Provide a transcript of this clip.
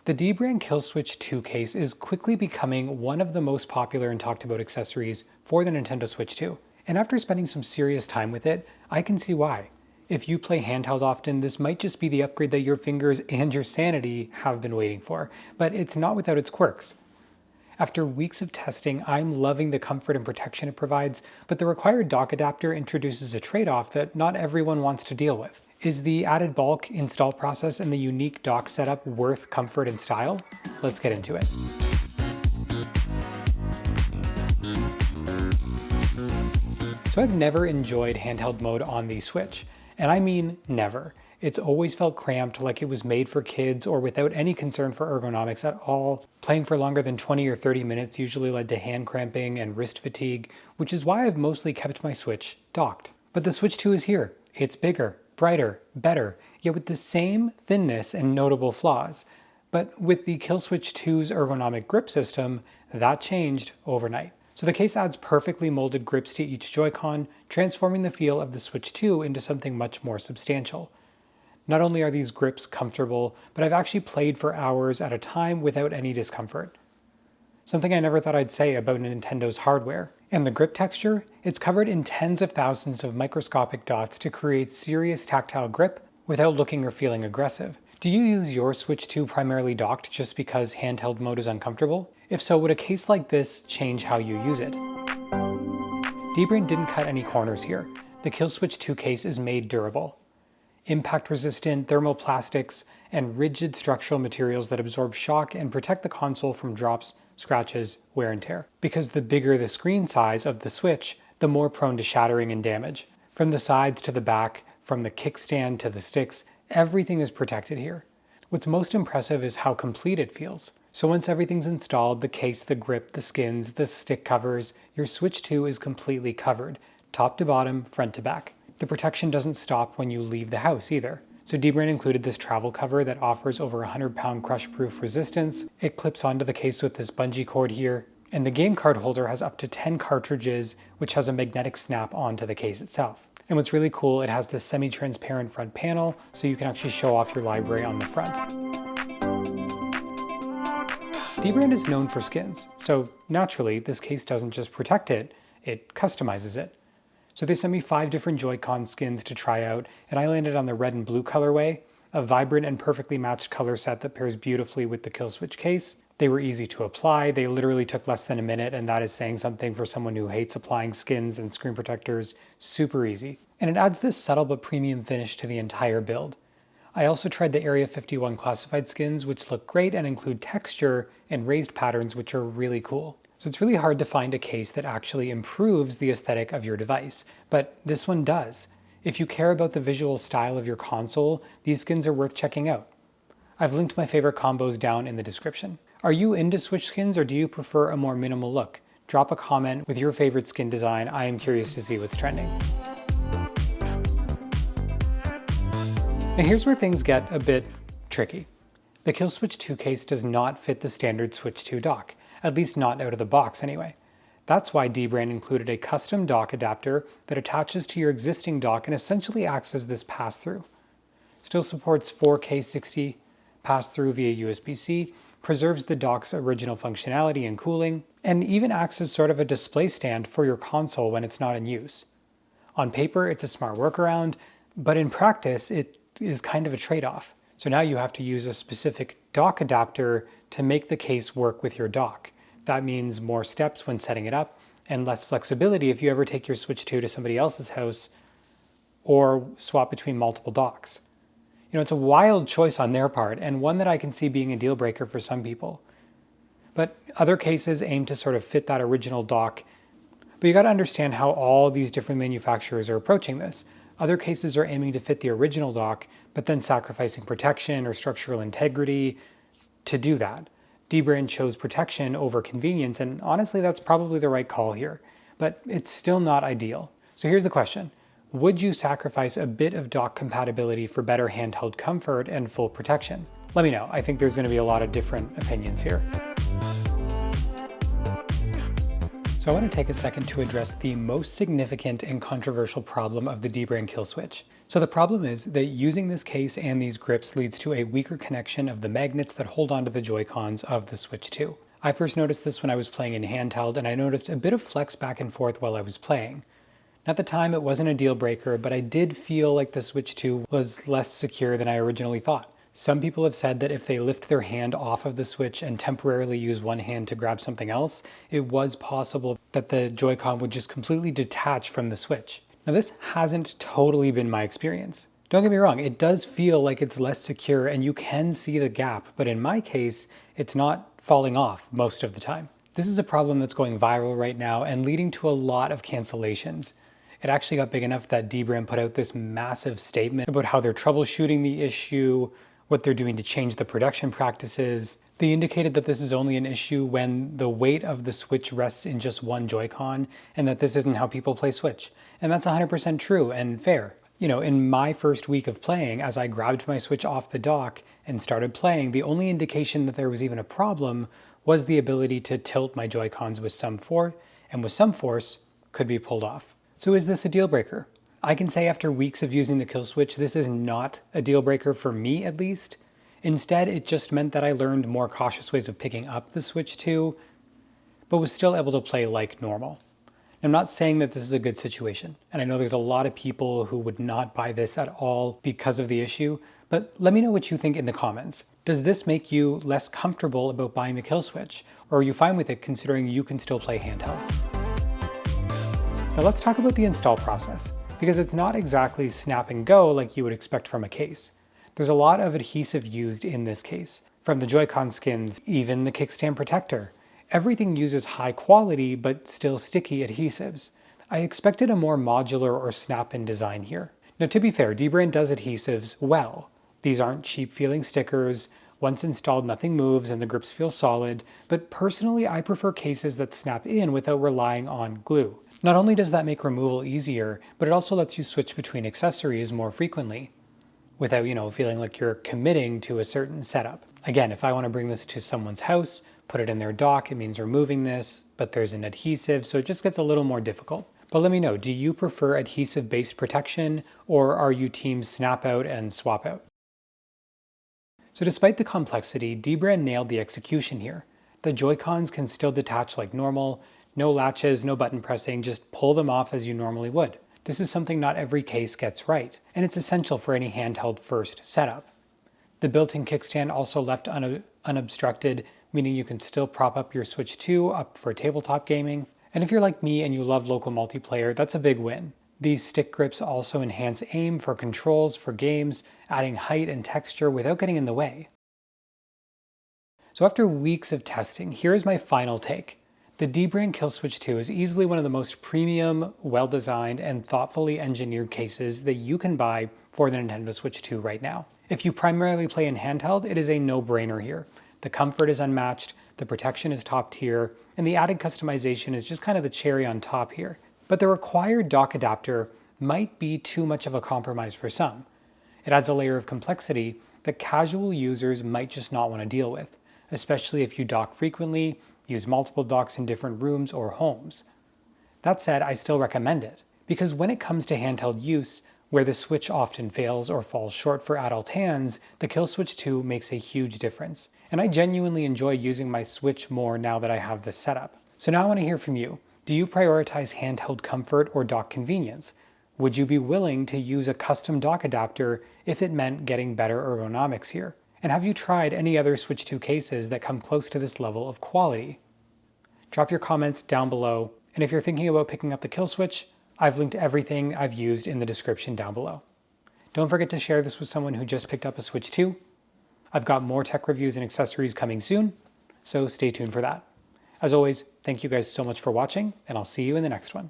The dbrand Killswitch 2 case is quickly becoming one of the most popular and talked about accessories for the Nintendo Switch 2. And after spending some serious time with it, I can see why. If you play handheld often, this might just be the upgrade that your fingers and your sanity have been waiting for, but it's not without its quirks. After weeks of testing, I'm loving the comfort and protection it provides, but the required dock adapter introduces a trade-off that not everyone wants to deal with. Is the added bulk, install process, and the unique dock setup worth comfort and style? Let's get into it. So I've never enjoyed handheld mode on the Switch, and I mean never. It's always felt cramped, like it was made for kids or without any concern for ergonomics at all. Playing for longer than 20 or 30 minutes usually led to hand cramping and wrist fatigue, which is why I've mostly kept my Switch docked. But the Switch 2 is here. It's bigger, brighter, better, yet with the same thinness and notable flaws. But with the Killswitch 2's ergonomic grip system, that changed overnight. So the case adds perfectly molded grips to each Joycon, transforming the feel of the Switch 2 into something much more substantial. Not only are these grips comfortable, but I've actually played for hours at a time without any discomfort. Something I never thought I'd say about Nintendo's hardware. And the grip texture? It's covered in tens of thousands of microscopic dots to create serious tactile grip without looking or feeling aggressive. Do you use your Switch 2 primarily docked just because handheld mode is uncomfortable? If so, would a case like this change how you use it? dbrand didn't cut any corners here. The Killswitch 2 case is made durable. Impact-resistant thermoplastics and rigid structural materials that absorb shock and protect the console from drops, scratches, wear and tear. Because the bigger the screen size of the Switch, the more prone to shattering and damage. From the sides to the back, from the kickstand to the sticks, everything is protected here. What's most impressive is how complete it feels. So once everything's installed, the case, the grip, the skins, the stick covers, your Switch 2 is completely covered, top to bottom, front to back. The protection doesn't stop when you leave the house either. So dbrand included this travel cover that offers over 100-pound crush-proof resistance. It clips onto the case with this bungee cord here, and the game card holder has up to 10 cartridges, which has a magnetic snap onto the case itself. And what's really cool, it has this semi-transparent front panel, so you can actually show off your library on the front. dbrand is known for skins, so naturally, this case doesn't just protect it, it customizes it. So they sent me 5 different Joycon skins to try out, and I landed on the red and blue colorway, a vibrant and perfectly matched color set that pairs beautifully with the Killswitch case. They were easy to apply, they literally took less than a minute, and that is saying something for someone who hates applying skins and screen protectors. Super easy. And it adds this subtle but premium finish to the entire build. I also tried the Area 51 classified skins, which look great and include texture and raised patterns, which are really cool. So it's really hard to find a case that actually improves the aesthetic of your device, but this one does. If you care about the visual style of your console, these skins are worth checking out. I've linked my favorite combos down in the description. Are you into Switch skins or do you prefer a more minimal look? Drop a comment with your favorite skin design. I am curious to see what's trending. Now here's where things get a bit tricky. The Killswitch 2 case does not fit the standard Switch 2 dock, at least not out of the box anyway. That's why dbrand included a custom dock adapter that attaches to your existing dock and essentially acts as this pass-through. Still supports 4K 60 pass-through via USB-C, preserves the dock's original functionality and cooling, and even acts as sort of a display stand for your console when it's not in use. On paper, it's a smart workaround, but in practice, it is kind of a trade-off. So now you have to use a specific dock adapter to make the case work with your dock. That means more steps when setting it up and less flexibility if you ever take your Switch 2 to somebody else's house or swap between multiple docks. You know, it's a wild choice on their part and one that I can see being a deal breaker for some people. But other cases aim to sort of fit that original dock. But you got to understand how all these different manufacturers are approaching this. Other cases are aiming to fit the original dock, but then sacrificing protection or structural integrity to do that. dbrand chose protection over convenience, and honestly, that's probably the right call here, but it's still not ideal. So here's the question. Would you sacrifice a bit of dock compatibility for better handheld comfort and full protection? Let me know. I think there's going to be a lot of different opinions here. So I want to take a second to address the most significant and controversial problem of the dbrand Killswitch. So the problem is that using this case and these grips leads to a weaker connection of the magnets that hold onto the Joy-Cons of the Switch 2. I first noticed this when I was playing in Handheld, and I noticed a bit of flex back and forth while I was playing. At the time, it wasn't a deal breaker, but I did feel like the Switch 2 was less secure than I originally thought. Some people have said that if they lift their hand off of the Switch and temporarily use one hand to grab something else, it was possible that the Joy-Con would just completely detach from the Switch. Now, this hasn't totally been my experience. Don't get me wrong, it does feel like it's less secure and you can see the gap, but in my case, it's not falling off most of the time. This is a problem that's going viral right now and leading to a lot of cancellations. It actually got big enough that dbrand put out this massive statement about how they're troubleshooting the issue, what they're doing to change the production practices. They indicated that this is only an issue when the weight of the Switch rests in just one Joy-Con and that this isn't how people play Switch. And that's 100% true and fair. You know, in my first week of playing, as I grabbed my Switch off the dock and started playing, the only indication that there was even a problem was the ability to tilt my Joy-Cons with some force, and with some force could be pulled off. So is this a deal breaker? I can say after weeks of using the Killswitch, this is not a deal breaker for me at least. Instead, it just meant that I learned more cautious ways of picking up the Switch 2, but was still able to play like normal. I'm not saying that this is a good situation, and I know there's a lot of people who would not buy this at all because of the issue, but let me know what you think in the comments. Does this make you less comfortable about buying the Killswitch, or are you fine with it considering you can still play Handheld? Now let's talk about the install process, because it's not exactly snap and go like you would expect from a case. There's a lot of adhesive used in this case, from the Joy-Con skins, even the kickstand protector. Everything uses high quality but still sticky adhesives. I expected a more modular or snap-in design here. Now to be fair, dbrand does adhesives well. These aren't cheap feeling stickers. Once installed, nothing moves and the grips feel solid, but personally I prefer cases that snap in without relying on glue. Not only does that make removal easier, but it also lets you switch between accessories more frequently without, feeling like you're committing to a certain setup. Again, if I want to bring this to someone's house, put it in their dock, it means removing this, but there's an adhesive, so it just gets a little more difficult. But let me know, do you prefer adhesive-based protection, or are you team snap out and swap out? So despite the complexity, dbrand nailed the execution here. The Joy-Cons can still detach like normal. No latches, no button pressing, just pull them off as you normally would. This is something not every case gets right, and it's essential for any handheld first setup. The built-in kickstand also left unobstructed, meaning you can still prop up your Switch 2 up for tabletop gaming. And if you're like me and you love local multiplayer, that's a big win. These stick grips also enhance aim for controls for games, adding height and texture without getting in the way. So after weeks of testing, here's my final take. The dbrand Killswitch 2 is easily one of the most premium, well-designed, and thoughtfully engineered cases that you can buy for the Nintendo Switch 2 right now. If you primarily play in Handheld, it is a no-brainer here. The comfort is unmatched, the protection is top tier, and the added customization is just kind of the cherry on top here. But the required dock adapter might be too much of a compromise for some. It adds a layer of complexity that casual users might just not want to deal with, especially if you dock frequently, use multiple docks in different rooms or homes. That said, I still recommend it, because when it comes to handheld use, where the Switch often fails or falls short for adult hands, the Killswitch 2 makes a huge difference. And I genuinely enjoy using my Switch more now that I have this setup. So now I want to hear from you. Do you prioritize handheld comfort or dock convenience? Would you be willing to use a custom dock adapter if it meant getting better ergonomics here? And have you tried any other Switch 2 cases that come close to this level of quality? Drop your comments down below, and if you're thinking about picking up the Killswitch, I've linked everything I've used in the description down below. Don't forget to share this with someone who just picked up a Switch 2. I've got more tech reviews and accessories coming soon, so stay tuned for that. As always, thank you guys so much for watching, and I'll see you in the next one.